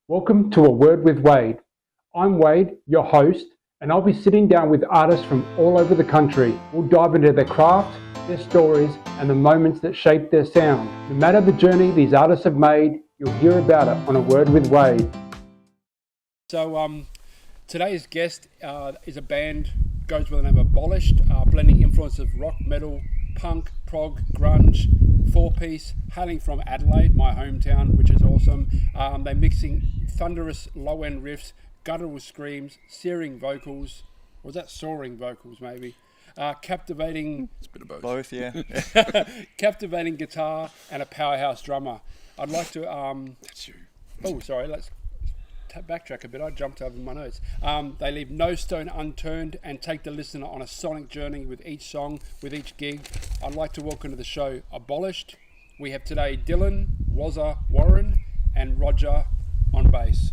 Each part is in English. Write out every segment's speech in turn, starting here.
Welcome to A Word with Wayde. I'm Wayde, your host, and I'll be sitting down with artists from all over the country. We'll dive into their craft, their stories, and the moments that shape their sound. No matter the journey these artists have made, you'll hear about it on A Word with Wayde. So today's guest is a band, goes by the name of Abolished, blending influence of rock, metal, punk, prog, grunge, four-piece, hailing from Adelaide, my hometown, which is awesome. They're mixing thunderous low-end riffs, guttural screams, searing vocals, or was that soaring vocals maybe? Captivating... It's a bit of both. Both, yeah. captivating guitar and a powerhouse drummer. I'd like to... That's you. Oh, sorry, let's backtrack a bit. I jumped over my notes. They leave no stone unturned and take the listener on a sonic journey with each song, with each gig. I'd like to welcome to the show Abolished. We have today Dylan, Wazza, Warren, and Roger on bass,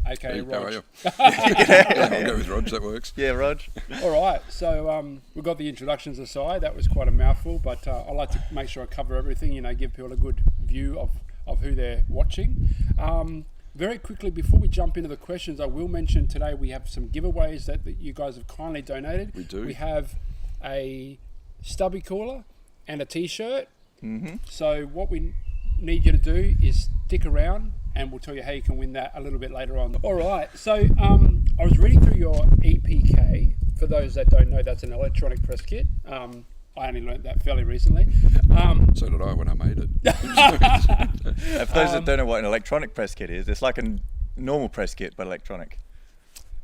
aka Hey, how are Rog. you? Yeah, I'll go with Rog, that works. Yeah, Rog. All right, so we got the introductions aside. That was quite a mouthful, but I like to make sure I cover everything. You know, give people a good view of who they're watching. Very quickly, before we jump into the questions, I will mention today we have some giveaways that you guys have kindly donated. We do. We have a stubby cooler and a t-shirt. Mm-hmm. So what we need you to do is stick around and we'll tell you how you can win that a little bit later on. All right, so I was reading through your EPK. For those that don't know, that's an electronic press kit. I only learned that fairly recently. So did I when I made it. For those that don't know what an electronic press kit is, it's like a normal press kit, but electronic.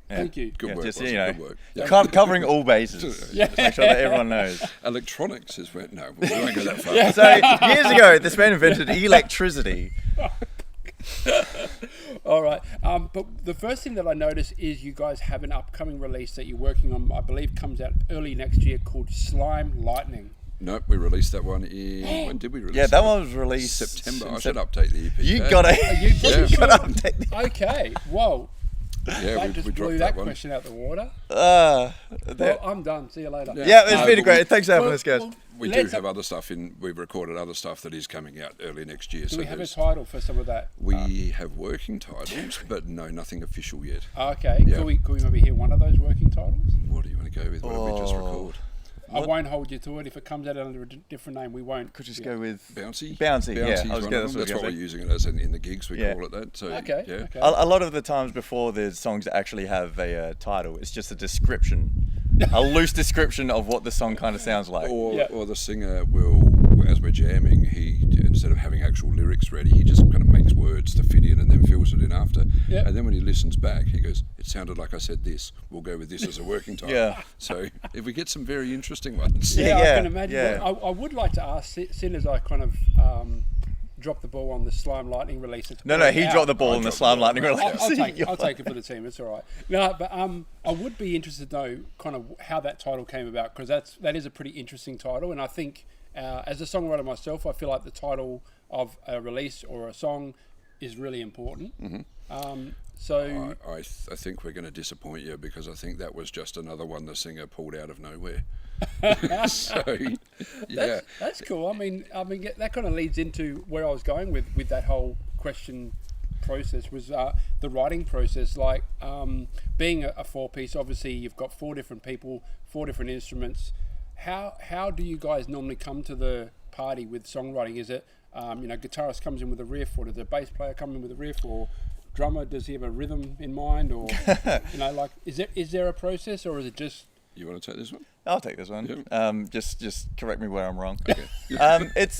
Yeah. Thank you. Good work, Just, Russell, you know, good work. Yeah. covering all bases. Yeah. Just make sure that everyone knows. Electronics is where... No, we won't go that far. So, years ago, this man invented electricity. All right, but the first thing that I noticed is you guys have an upcoming release that you're working on, I believe comes out early next year, called Slime Lightning. Nope, we released that one in... When did we release Yeah, that that one was released... September. in I should update the EP. You gotta... You pretty sure? gotta update the... Okay, well, Yeah, that just we blew dropped that one. question out the water. that- Well, I'm done. See you later. yeah, it's been but great. Thanks for having us, guys. We do let's have other stuff in... We've recorded other stuff that is coming out early next year. Do we have a there's- title for some of that? We have working titles, but no, nothing official yet. Okay, Yeah. could we maybe hear one of those working titles? What do you want to go with? What did we just Oh. record? I won't hold you to it. If it comes out under a different name, we won't. Could just go with... Bouncy? Bouncy, yeah. Bouncy's I was one gonna- of them. that's what I was That's gonna what we're say. using it as in the gigs, we Yeah. call it that. So, Okay, yeah. okay. A lot of the times before the songs actually have a title, it's just a description. A loose description of what the song kind of sounds like. Or the singer will, as we're jamming, he, instead of having actual lyrics ready, he just kind of makes words to fit in and then fills it in after. Yeah. And then when he listens back, he goes, it sounded like I said this. We'll go with this as a working title. Yeah. So if we get some very interesting ones. Yeah, I Yeah, can imagine. yeah. Well, I would like to ask, seeing as I kind of dropped the ball on the Slime Lightning release. It's No, he out. dropped the ball in the dropped Slime the ball. Lightning release. I'll take it for the team. It's all right. No, but I would be interested to know kind of how that title came about, because that is a pretty interesting title, and I think as a songwriter myself, I feel like the title of a release or a song is really important. Mm-hmm. So I think we're going to disappoint you, because I think that was just another one the singer pulled out of nowhere. So, yeah. that's cool. I mean, that kind of leads into where I was going with that whole question process, was the writing process. Like being a four-piece, obviously you've got four different people, four different instruments. How do you guys normally come to the party with songwriting? Is it guitarist comes in with a riff, or does the bass player come in with a riff, or drummer, does he have a rhythm in mind, or is there a process, or is it just... You want to take this one? I'll take this one. Yeah. Just correct me where I'm wrong. Okay. It's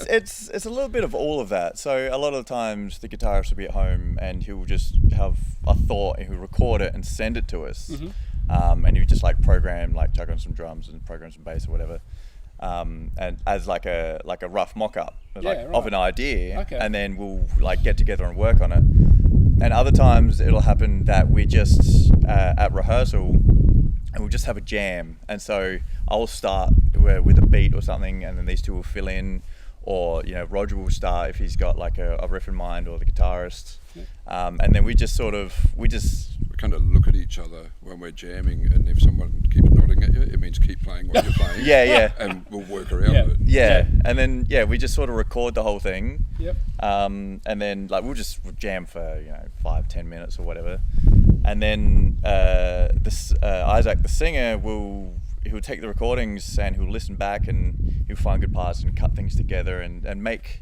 a little bit of all of that. So a lot of the times the guitarist will be at home and he'll just have a thought and he'll record it and send it to us. Mm-hmm. And he'll just program, chuck on some drums and program some bass or whatever. And as like a rough mock-up of an idea. Okay. And then we'll get together and work on it. And other times it'll happen that we just at rehearsal, and we'll just have a jam. And so I'll start with a beat or something, and then these two will fill in, or Roger will start if he's got a riff in mind, or the guitarist. And then we just kind of look at each other when we're jamming, and if someone keeps nodding at you, it means keep playing what you're playing. Yeah. And we'll work around it. Yeah, and then we just sort of record the whole thing. Yep. And then we'll just jam for 5-10 minutes or whatever, and then Isaac, the singer, he'll take the recordings and he'll listen back and he'll find good parts and cut things together and make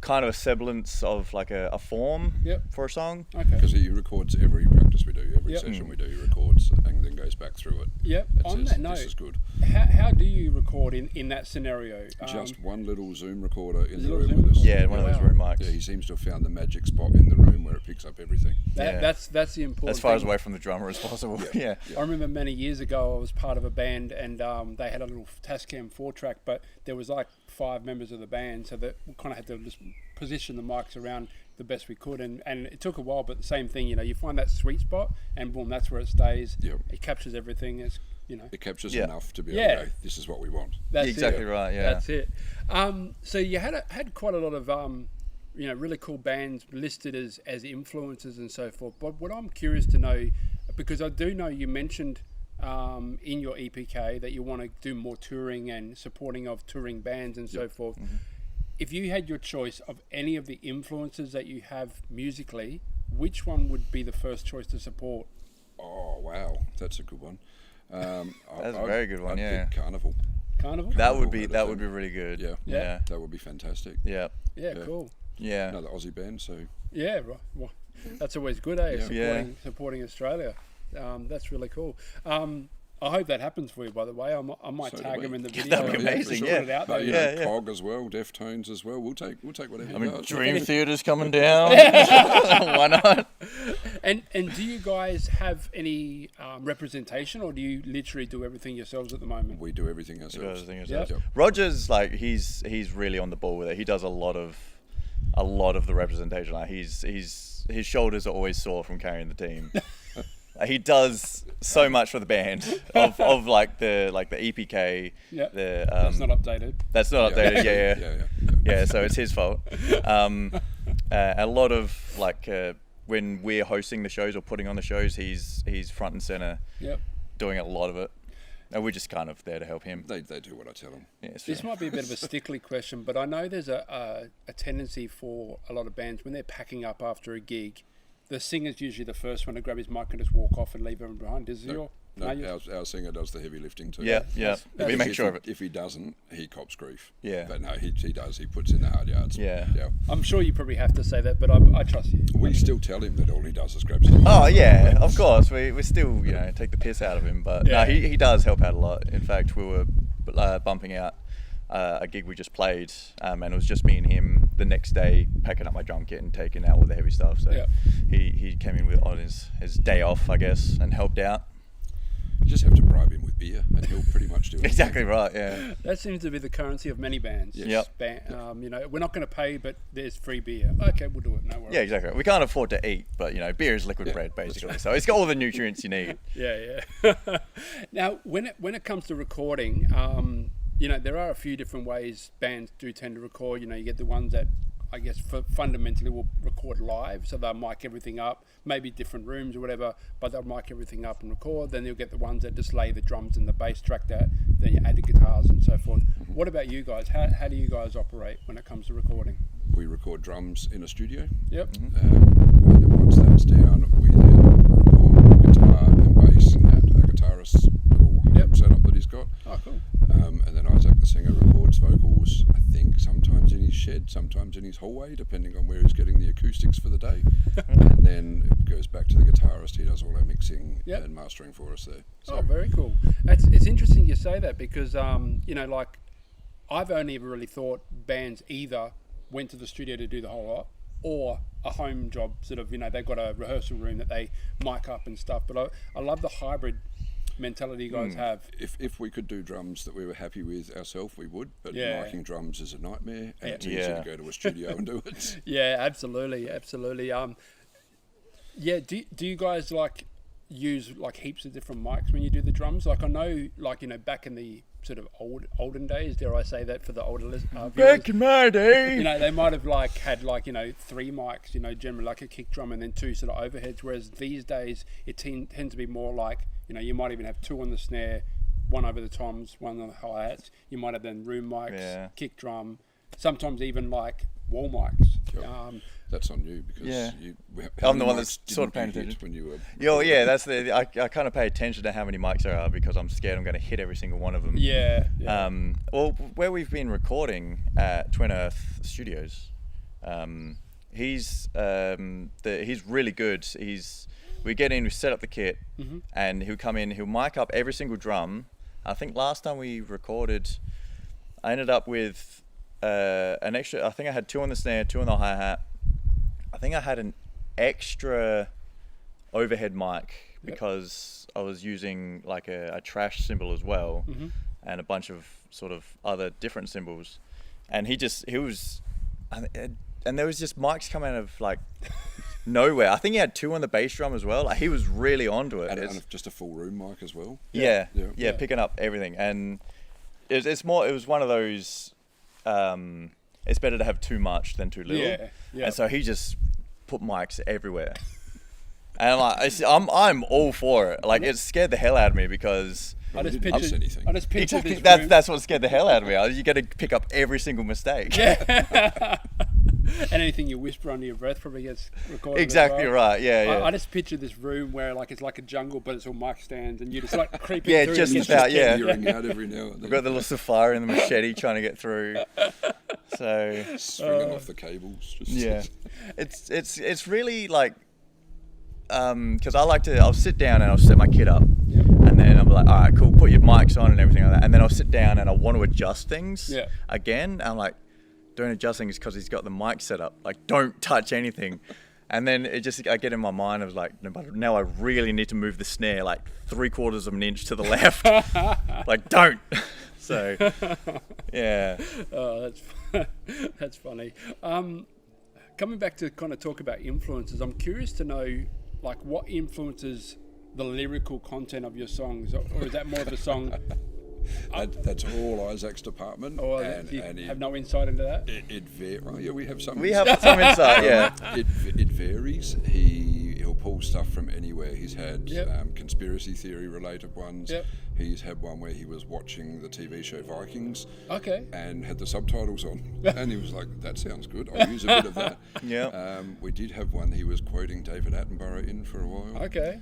kind of a semblance of like a form for a song. Okay. Because he records every practice we do, every Yep. session we do, he records and then goes back through it. Yep. It On says, that note, this is good. how do you record in that scenario? Just one little Zoom recorder in the little room Zoom with us. recorder. Yeah, one of those room mics. Yeah, he seems to have found the magic spot in the room where it picks up everything. That's the important As far as thing. away from the drummer as possible. Yeah. I remember many years ago I was part of a band and they had a little Tascam 4-track, but there was like 5 members of the band, so that we kind of had to just position the mics around the best we could, and it took a while, but the same thing, you find that sweet spot and boom, that's where it stays. Yep. It captures everything. It's It captures Yeah. enough to be able Yeah. to go, this is what we want. that's Exactly it. right, yeah. That's it. So you had quite a lot of really cool bands listed as influences and so forth. But what I'm curious to know, because I do know you mentioned in your EPK that you want to do more touring and supporting of touring bands and so forth. Mm-hmm. If you had your choice of any of the influences that you have musically, which one would be the first choice to support? Oh, wow. That's a good one. That's a very good one, I'd yeah. pick Carnival. Carnival? That would be Carnival really good. Yeah. Yeah. That would be fantastic. Yeah. Yeah, cool. Yeah. Another Aussie band, so Yeah, right. Well, that's always good, eh? Yeah. Supporting Australia. That's really cool. I hope that happens for you, by the way. I might So do tag we. him in the Yeah, video. that would be and amazing, sort yeah. it out but there. you know, Cog as well, Deftones as well. We'll take whatever. I mean, he does. Dream Theater's coming down. Why not? And do you guys have any representation, or do you literally do everything yourselves at the moment? We do everything ourselves. Yeah. Yep. Roger's he's really on the ball with it. He does a lot of the representation. Like his shoulders are always sore from carrying the team. He does so much for the band of like the EPK. Yeah. That's not updated. That's not updated. Yeah. Yeah. So it's his fault. A lot of when we're hosting the shows or putting on the shows, he's front and center, Yep. doing a lot of it, and we're just kind of there to help him. They do what I tell them. Yeah, so- This might be a bit of a stickly question, but I know there's a tendency for a lot of bands when they're packing up after a gig, the singer's usually the first one to grab his mic and just walk off and leave everyone behind. Is your Our singer does the heavy lifting too. Yeah. We make sure of it. If he doesn't, he cops grief. Yeah. But no, he does. He puts in the hard yards. Yeah. I'm sure you probably have to say that, but I trust you. We still tell him that all he does is grabs his Oh yeah, of course. We still take the piss out of him, but Yeah. no, he does help out a lot. In fact, we were bumping out a gig we just played, and it was just me and him the next day, packing up my drum kit and taking out all the heavy stuff. So Yeah. he came in on his day off, I guess, and helped out. You just have to bribe him with beer, and he'll pretty much do it. Exactly right. Yeah. That seems to be the currency of many bands. Yes. Yep. We're not going to pay, but there's free beer. Okay, we'll do it. No worries. Yeah, exactly. We can't afford to eat, but beer is liquid bread basically. So it's got all the nutrients you need. Yeah. Now, when it comes to recording, there are a few different ways bands do tend to record. You get the ones that I guess fundamentally will record live, so they'll mic everything up, maybe different rooms or whatever, but they'll mic everything up and record. Then you'll get the ones that just lay the drums and the bass track that, then you add the guitars and so forth. What about you guys? How do you guys operate when it comes to recording? We record drums in a studio. Yep. And then once that's down, we then record guitar and bass at a guitarist's little setup that he's got. Oh, cool. And then Isaac, the singer, records vocals, I think sometimes in his shed, sometimes in his hallway, depending on where he's getting the acoustics for the day. And then it goes back to the guitarist. He does all our mixing and mastering for us there. Oh, very cool. It's interesting you say that because, I've only ever really thought bands either went to the studio to do the whole lot or a home job, sort of, they've got a rehearsal room that they mic up and stuff. But I love the hybrid mentality you guys have. If we could do drums that we were happy with ourselves, we would. But miking drums is a nightmare, and it's easy to go to a studio and do it. Yeah, absolutely. Do you guys use heaps of different mics when you do the drums? I know, back in the sort of olden days, dare I say that, for the older viewers. Back in my day. You know, they might have like had like, you know, 3 mics, you know, generally like a kick drum and then 2 sort of overheads, whereas these days it tends to be more like, you know, you might even have 2 on the snare, 1 over the toms, 1 on the hi-hats. You might have then room mics, kick drum, sometimes even like wall mics. Sure. That's on you because I'm the one that's sort of paying attention. When you were that's I kind of pay attention to how many mics there are because I'm scared I'm going to hit every single one of them. Well, where we've been recording at Twin Earth Studios, he's really good. We get in, we set up the kit, and he'll come in, he'll mic up every single drum. I think last time we recorded, I ended up with an extra, I think I had 2 on the snare, 2 on the hi-hat. I think I had an extra overhead mic because I was using like a trash cymbal as well, and a bunch of sort of other different cymbals. And and there was just mics coming out of like nowhere. I think he had 2 on the bass drum as well. Like he was really onto it. and just a full room mic as well. Yeah, picking up everything. And it was one of those, it's better to have too much than too little. And so he just put mics everywhere. And I'm like, I'm all for it. Like it scared the hell out of me because I just pictured exactly this that's what scared the hell out of me. You got to pick up every single mistake. and anything you whisper under your breath probably gets recorded. Exactly as well. right. Yeah. I just picture this room where like it's like a jungle, but it's all mic stands, and you just like creeping through. Just about. Peering out every now and then. We've got the little safari and the machete trying to get through. So swinging off the cables. It's really like because I'll sit down and I'll set my kit up, and then I'm like, all right, cool, put your mics on and everything like that, and then I'll sit down and I want to adjust things again. I'm like, don't adjust things because he's got the mic set up. Like, don't touch anything. And then I get in my mind, I was like, no, but now I really need to move the snare like 3/4 of an inch to the left. Like, don't. So, yeah. Oh, that's funny. Coming back to kind of talk about influences, I'm curious to know, like, what influences the lyrical content of your songs, or is that more of the song? That's all Isaac's department. Or do you have no insight into that? It varies. Well, yeah, we have some. We have some insight. Yeah. It varies. He'll pull stuff from anywhere. He's had conspiracy theory related ones. He's had one where he was watching the TV show Vikings. Okay. And had the subtitles on, and he was like, "That sounds good. I'll use a bit of that." Yeah. We did have one. He was quoting David Attenborough in for a while. Okay.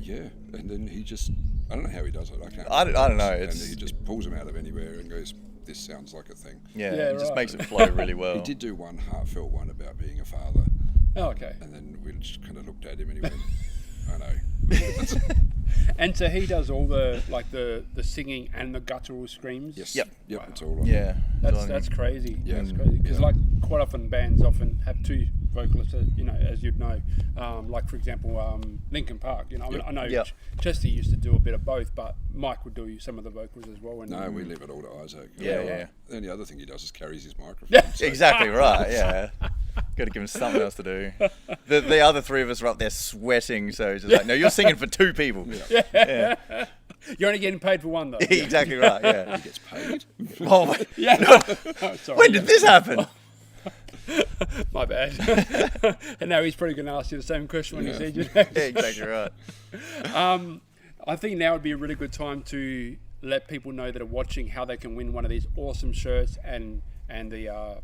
Yeah, and then he just, I don't know how he does it. I don't know. And he just pulls them out of anywhere and goes, this sounds like a thing. Yeah, it just makes it flow really well. He did do one heartfelt one about being a father. Oh, okay. And then we just kind of looked at him and he went, I know. And so he does all the singing and the guttural screams? Yes. Yep. Wow. It's all on. Yeah. That's crazy. Yeah. That's crazy. Because like quite often bands often have 2 vocalists, you know, as you'd know. Like for example, Linkin Park. You know, I know Chester used to do a bit of both, but Mike would do some of the vocals as well. No, we leave it all to Isaac. Yeah. And the other thing he does is carries his microphone. Yeah. So. Exactly right. Yeah. Got to give him something else to do. The other 3 of us are up there sweating, so it's just like, no, you're singing for 2 people. Yeah. You're only getting paid for 1 though. Exactly right. Yeah. He gets paid. Oh, yeah. No. Sorry. When did this happen? My bad. And now he's probably going to ask you the same question when he sees you next. Yeah, exactly right. I think now would be a really good time to let people know that are watching how they can win one of these awesome shirts and the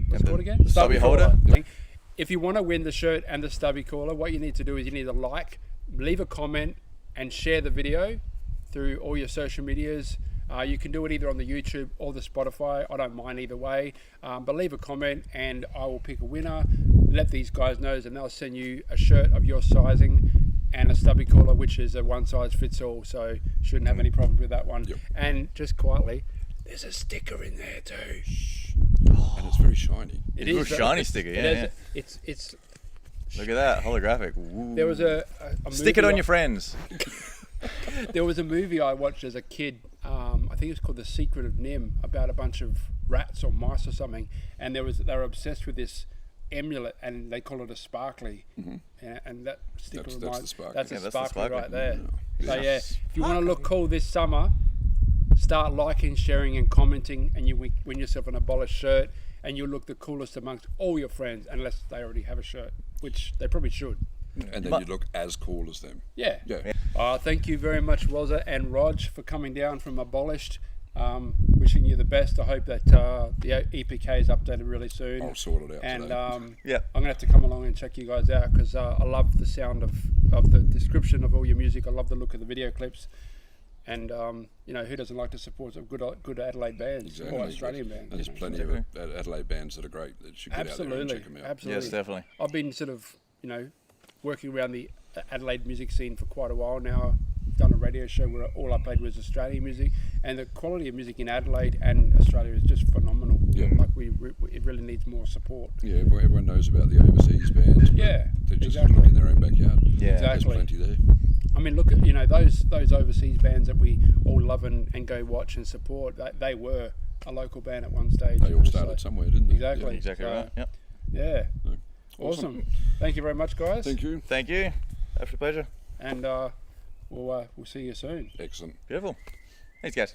what's it called again? The stubby holder. If you want to win the shirt and the stubby caller, what you need to do is you need to like, leave a comment, and share the video through all your social medias. You can do it either on the YouTube or the Spotify. I don't mind either way. But leave a comment and I will pick a winner. Let these guys know and they'll send you a shirt of your sizing and a stubby caller, which is a one size fits all. So shouldn't have any problems with that one. Yep. And just quietly, there's a sticker in there too. And it's very shiny. It's a real shiny sticker, yeah. It's look at that, holographic. Ooh. There was a stick it on your friends. There was a movie I watched as a kid. I think it's called The Secret of Nim, about a bunch of rats or mice or something, and they were obsessed with this amulet, and they call it a sparkly, and that sticker that's the sparkly. That's a sparkly right there. Yeah. So yeah, if you want to look cool this summer, start liking, sharing, and commenting, and you win yourself an Abolished shirt, and you'll look the coolest amongst all your friends, unless they already have a shirt, which they probably should. And then you look as cool as them. Yeah. Yeah. Thank you very much, Wozza and Rog, for coming down from Abolished. Wishing you the best. I hope that the EPK is updated really soon. I'll sort it out And today. I'm gonna have to come along and check you guys out, because I love the sound of the description of all your music. I love the look of the video clips, and you know, who doesn't like to support some good Adelaide bands, Exactly. or Australian bands? And there's plenty of Adelaide bands that are great that you get out there and check them out. Absolutely. Yes, definitely. I've been sort of, you know, working around the Adelaide music scene for quite a while now. I've done a radio show where all I played was Australian music, and the quality of music in Adelaide and Australia is just phenomenal. Yeah. Like it really needs more support. Yeah, everyone knows about the overseas bands. But Yeah, they just exactly. look in their own backyard. Yeah. Exactly. There's plenty there. I mean, look at, you know, those overseas bands that we all love and go watch and support. They were a local band at one stage. They you all know, started so- somewhere, didn't they? Exactly. Yeah. Exactly right. Yep. Yeah. No. Awesome. Thank you very much, guys. Thank you. Thank you. Absolute pleasure. And we'll see you soon. Excellent. Beautiful. Thanks, guys.